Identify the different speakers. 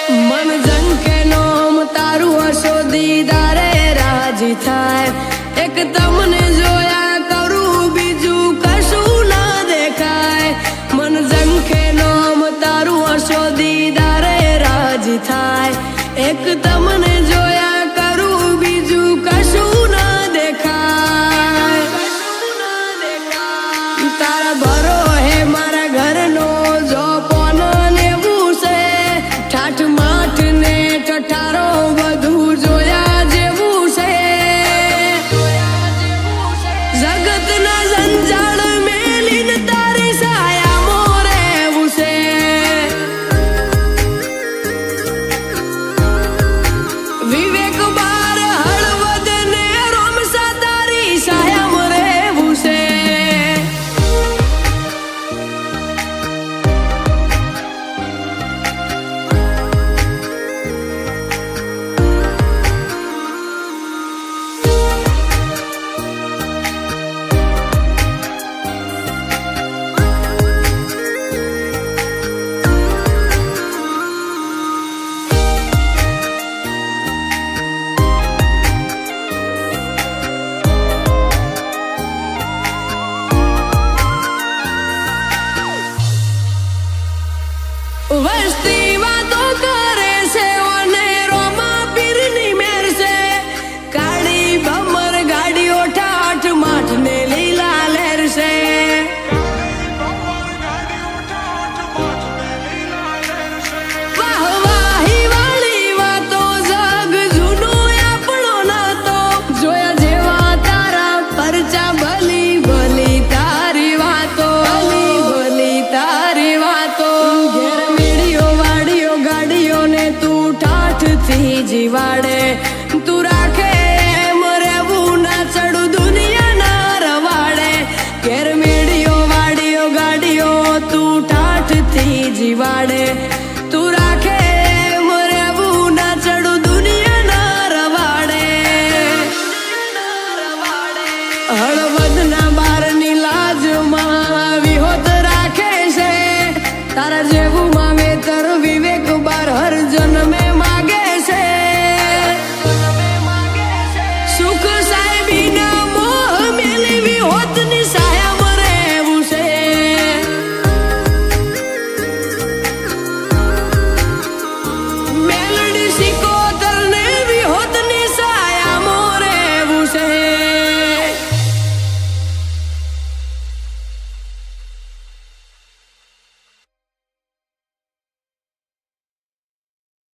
Speaker 1: मन झंके नोम तारू हसो दीदारे राजी थाय एक तमने जोया करू बीजू कशू ना देखाय मन झंके नोम तारू हसो दीदारे राजी थाय एक तमने जोया करू बीजू कशू ना देखाय तारा भरो है मारा घर नो जो पोनो लेवू से ठाठ माठ ने टठारो बधु जोया जेवू से जगत ना जंजाल में लीन तारी साया मोरे वुसे विवेक बार हळवद ने रोमसा तारी साया मोरे वुसे वस्ती वातो करे से वने रोमा पीरनी मेर से काड़ी भमर गाड़ी ठाठ माठ ने लीला लहर से वाह वाही वाली वातो जग जूनो आपणो नातो जोया जेवा तारा परचा भली भली तारी वातो भली तारी वातो घेर मीडियो वाडियो गाड़ियों ने तू ठाठ थी जीवाड़े तू